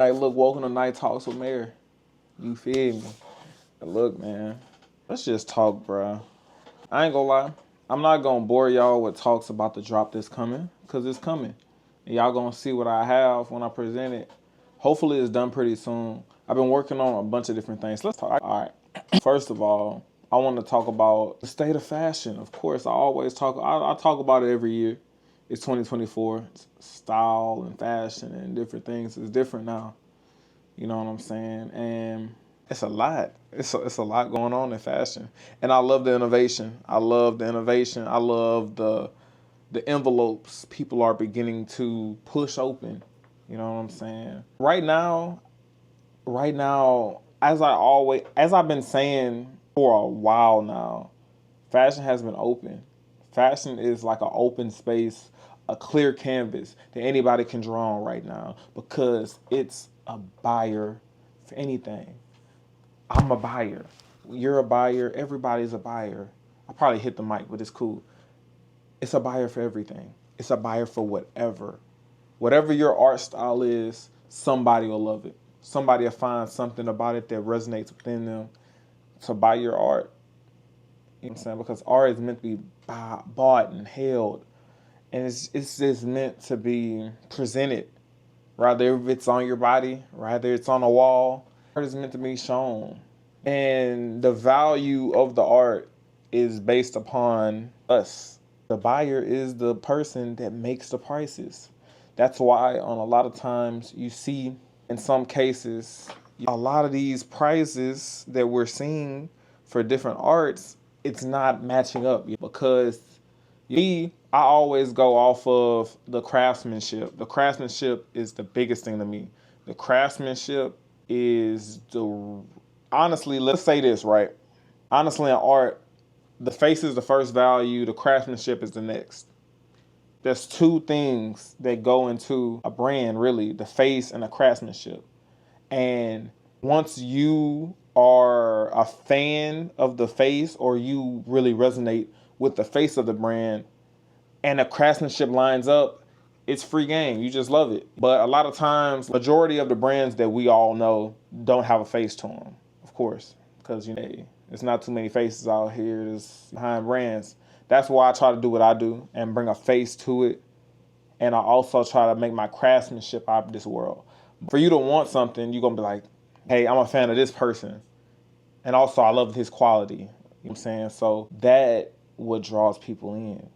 Like, look, welcome to Night Talks with Mare. You feel me? But look, man, let's just talk, bro. I ain't gonna lie. I'm not gonna bore y'all with talks about the drop that's coming, because it's coming. And y'all gonna see what I have when I present it. Hopefully it's done pretty soon. I've been working on a bunch of different things. Let's talk. All right. First of all, I want to talk about the state of fashion. Of course, I always talk. I talk about it every year. It's 2024. Style and fashion and different things is different now. You know what I'm saying? And it's a lot. It's a lot going on in fashion. And I love the innovation. I love the innovation. I love the envelopes people are beginning to push open. You know what I'm saying? Right now, as I've been saying for a while now, fashion has been open. Fashion is like an open space, a clear canvas that anybody can draw on right now because it's a buyer for anything. I'm a buyer. You're a buyer. Everybody's a buyer. I probably hit the mic, but it's cool. It's a buyer for everything. It's a buyer for whatever. Whatever your art style is, somebody will love it. Somebody will find something about it that resonates within them to buy your art. You know what I'm saying? Because art is meant to be bought and held. And it's just meant to be presented. Rather if it's on your body, rather it's on a wall. Art is meant to be shown. And the value of the art is based upon us. The buyer is the person that makes the prices. That's why on a lot of times you see in some cases, a lot of these prices that we're seeing for different arts, it's not matching up because I always go off of the craftsmanship. The craftsmanship is the biggest thing to me. The craftsmanship is honestly, let's say this, right? Honestly, in art, the face is the first value, the craftsmanship is the next. There's two things that go into a brand, really, the face and the craftsmanship. And once you are a fan of the face or you really resonate with the face of the brand and the craftsmanship lines up, it's free game. You just love it. But a lot of times, majority of the brands that we all know don't have a face to them, of course, because there's not too many faces out here that's behind brands. That's why I try to do what I do and bring a face to it. And I also try to make my craftsmanship out of this world. For you to want something, you're going to be like, hey, I'm a fan of this person. And also, I love his quality. You know what I'm saying? So that what draws people in.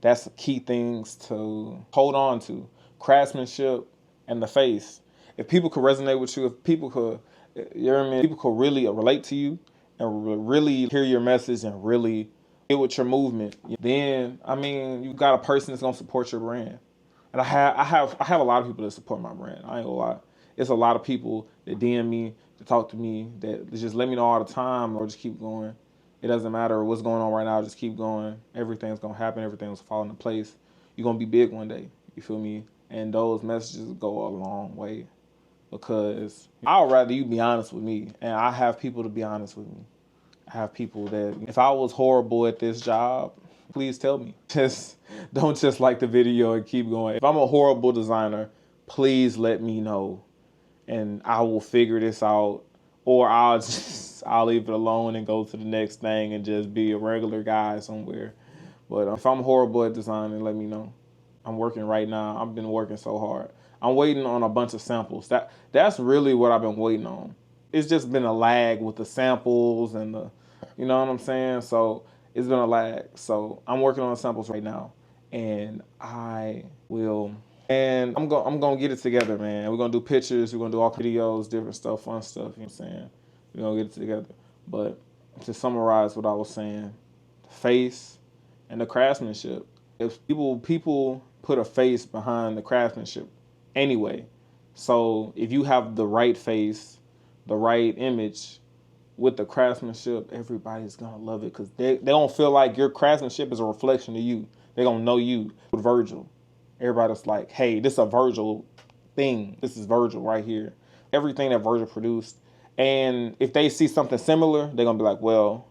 That's the key things to hold on to. Craftsmanship and the face. If people could resonate with you, if people could, you know what I mean? People could really relate to you and really hear your message and really get with your movement, then, I mean, you got a person that's going to support your brand. And I have a lot of people that support my brand. I ain't gonna lie. It's a lot of people that DM me, that talk to me, that just let me know all the time or just keep going. It doesn't matter what's going on right now, just keep going. Everything's gonna happen, everything's fall into place. You're gonna be big one day. You feel me? And those messages go a long way. Because I'd rather you be honest with me. And I have people to be honest with me. I have people that if I was horrible at this job, please tell me. Don't just like the video and keep going. If I'm a horrible designer, please let me know and I will figure this out, or I'll leave it alone and go to the next thing and just be a regular guy somewhere. But if I'm horrible at designing, let me know. I'm working right now. I've been working so hard. I'm waiting on a bunch of samples. That's really what I've been waiting on. It's just been a lag with the samples and you know what I'm saying? So it's been a lag. So I'm working on samples right now, and I'm gonna get it together, man. We're gonna do pictures, we're gonna do all videos, different stuff, fun stuff. You know what I'm saying? We're gonna get it together. But to summarize what I was saying, the face and the craftsmanship. If people put a face behind the craftsmanship anyway. So if you have the right face, the right image with the craftsmanship, everybody's gonna love it because they don't feel like your craftsmanship is a reflection of you. They're gonna know you. With Virgil, everybody's like, hey, this is a Virgil thing. This is Virgil right here. Everything that Virgil produced. And if they see something similar, they're gonna be like, well,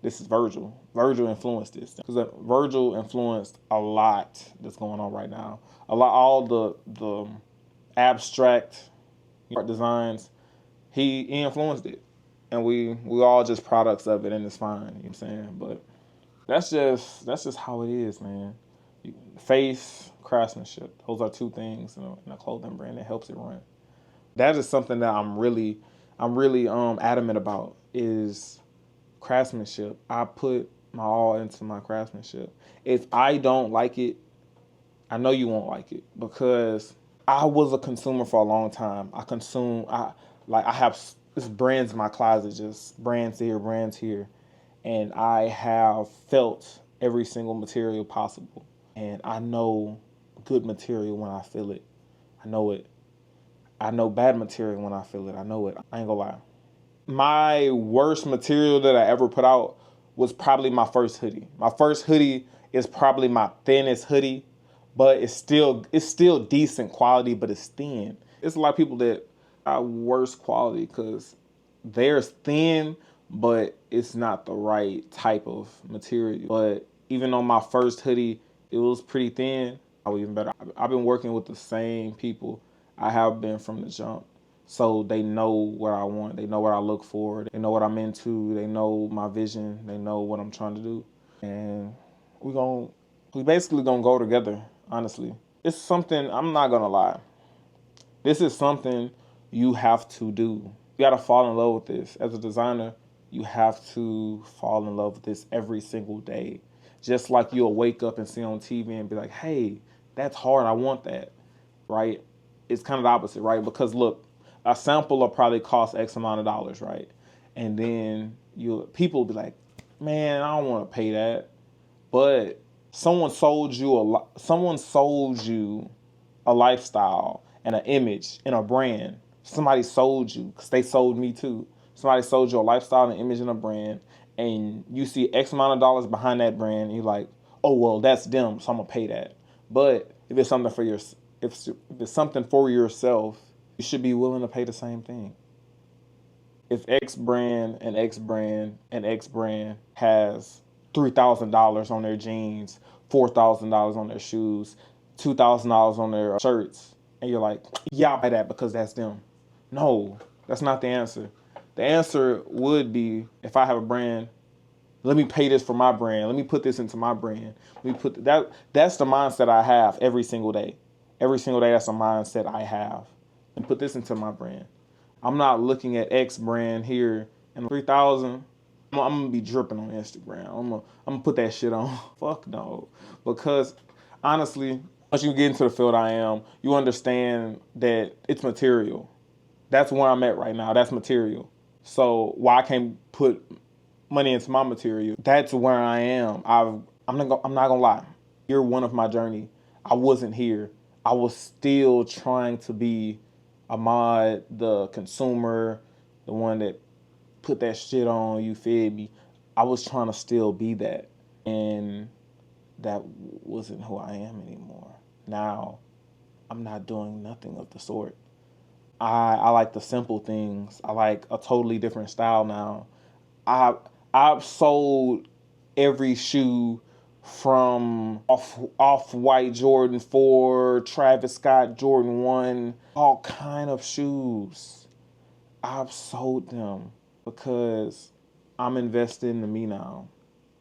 this is Virgil. Virgil influenced this. Because Virgil influenced a lot that's going on right now. All the abstract art designs, he influenced it. And we all just products of it, and it's fine, you know what I'm saying? But that's just how it is, man. Face, craftsmanship. Those are two things in a clothing brand that helps it run. That is something that I'm really adamant about is craftsmanship. I put my all into my craftsmanship. If I don't like it, I know you won't like it because I was a consumer for a long time. I have this brands in my closet, just brands here, and I have felt every single material possible. And I know good material when I feel it. I know it. I know bad material when I feel it. I know it. I ain't gonna lie. My worst material that I ever put out was probably my first hoodie. My first hoodie is probably my thinnest hoodie, but it's still decent quality, but it's thin. It's a lot of people that are worse quality because theirs thin, but it's not the right type of material. But even on my first hoodie, it was pretty thin. I even better. I've been working with the same people I have been from the jump. So they know what I want. They know what I look for. They know what I'm into. They know my vision. They know what I'm trying to do. And we basically gonna go together, honestly. It's something, I'm not gonna lie. This is something you have to do. You gotta fall in love with this. As a designer, you have to fall in love with this every single day. Just like you'll wake up and see on TV and be like, hey, that's hard, I want that, right? It's kind of the opposite, right? Because look, a sample will probably cost X amount of dollars, right? And then people will be like, man, I don't want to pay that. But someone sold you a lifestyle and an image and a brand. Somebody sold you, because they sold me too. Somebody sold you a lifestyle, an image, and a brand, and you see X amount of dollars behind that brand, and you're like, oh well, that's them, so I'm gonna pay that. But if it's something for if it's something for yourself, you should be willing to pay the same thing. If X brand and X brand and X brand has $3,000 on their jeans, $4,000 on their shoes, $2,000 on their shirts, and you're like, yeah, I'll buy that because that's them. No, that's not the answer. The answer would be, if I have a brand, let me pay this for my brand. Let me put this into my brand. Let me put that. That's the mindset I have every single day. Every single day, that's a mindset I have. And put this into my brand. I'm not looking at X brand here and 3,000. I'm gonna be dripping on Instagram. I'm gonna put that shit on. Fuck no, because honestly, once you get into the field I am, you understand that it's material. That's where I'm at right now. That's material. So why I can't put money into my material? That's where I am. I'm not gonna lie. You're one of my journey. I wasn't here. I was still trying to be Ahmad, the consumer, the one that put that shit on, you feel me? I was trying to still be that. And that wasn't who I am anymore. Now, I'm not doing nothing of the sort. I like the simple things. I like a totally different style now. I I've sold every shoe from off white Jordan 4, Travis Scott Jordan 1, all kind of shoes. I've sold them because I'm invested into me now.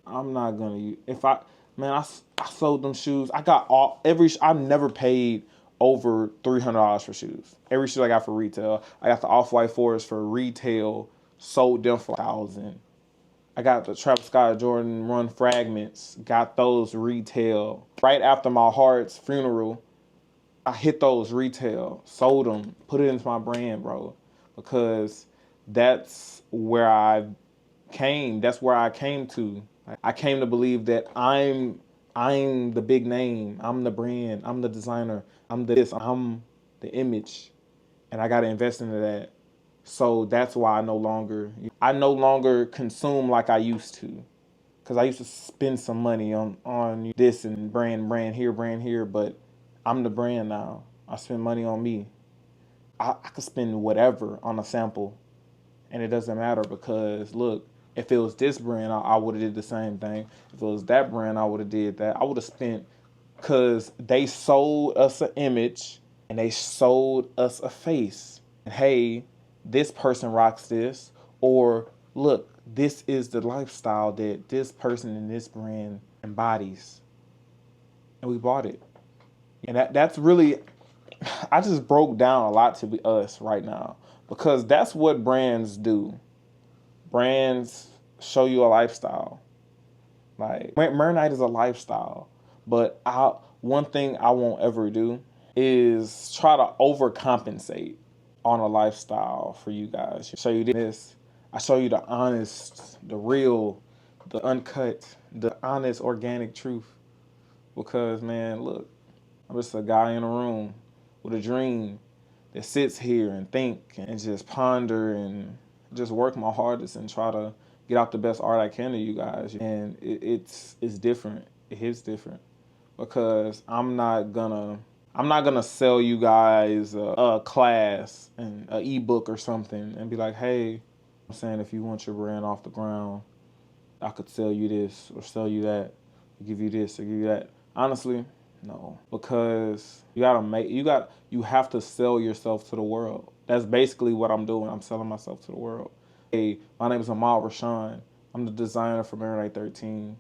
I'm not gonna if I man I sold them shoes. I got I never paid over $300 for shoes. Every shoe I got for retail. I got the off white fours for retail. Sold them for 1,000. I got the Travis Scott Jordan Run fragments. Got those retail. Right after my heart's funeral, I hit those retail. Sold them. Put it into my brand, bro. Because that's where I came. That's where I came to. I came to believe that I'm the big name. I'm the brand. I'm the designer. I'm the image. And I got to invest into that. So that's why I no longer consume like I used to. Because I used to spend some money on this and brand here, but I'm the brand now. I spend money on me. I could spend whatever on a sample, and it doesn't matter because look, if it was this brand, I would have did the same thing. If it was that brand, I would have did that. I would have spent because they sold us an image and they sold us a face. Hey, this person rocks this, or look, this is the lifestyle that this person in this brand embodies, and we bought it. And that's really, I just broke down a lot to be us right now, because that's what brands do. Brands show you a lifestyle. Like Mare Night is a lifestyle, but one thing I won't ever do is try to overcompensate on a lifestyle for you guys. Show you this. I show you the honest, the real, the uncut, the honest, organic truth. Because man, look, I'm just a guy in a room with a dream that sits here and think and just ponder and just work my hardest and try to get out the best art I can to you guys. And it's different. It hits different because I'm not gonna sell you guys a class and an ebook or something and be like, hey, I'm saying if you want your brand off the ground, I could sell you this or sell you that, or give you this or give you that. Honestly, no, because you have to sell yourself to the world. That's basically what I'm doing. I'm selling myself to the world. Hey, my name is Amal Rashawn. I'm the designer for Mare 13.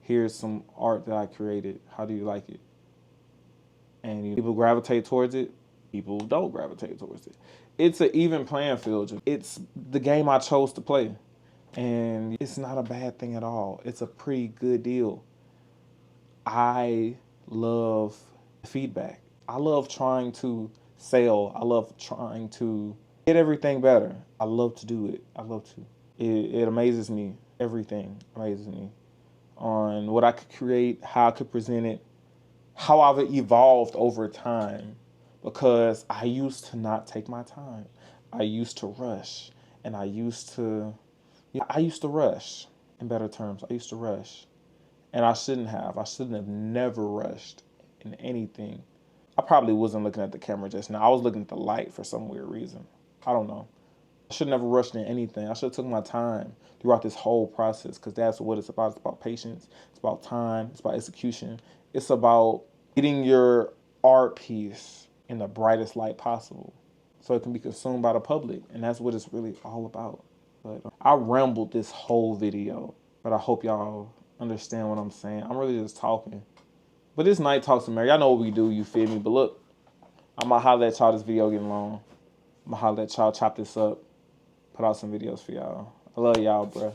Here's some art that I created. How do you like it? And people gravitate towards it. People don't gravitate towards it. It's an even playing field. It's the game I chose to play. And it's not a bad thing at all. It's a pretty good deal. I love feedback. I love trying to sell. I love trying to get everything better. I love to do it. I love to. It amazes me. Everything amazes me on what I could create, how I could present it, how I've evolved over time. Because I used to not take my time. I used to rush. And I used to rush, in better terms. I used to rush. And I shouldn't have. I shouldn't have never rushed in anything. I probably wasn't looking at the camera just now. I was looking at the light for some weird reason. I don't know. I should have never rushed in anything. I should have took my time throughout this whole process because that's what it's about. It's about patience. It's about time. It's about execution. It's about getting your art piece in the brightest light possible so it can be consumed by the public. And that's what it's really all about. But I rambled this whole video, but I hope y'all understand what I'm saying. I'm really just talking. But this Night Talks with Mary, y'all know what we do, you feel me? But look, I'm going to holler at y'all. This video getting long. I'm going to holler at y'all, chop this up, put out some videos for y'all. I love y'all, bruh.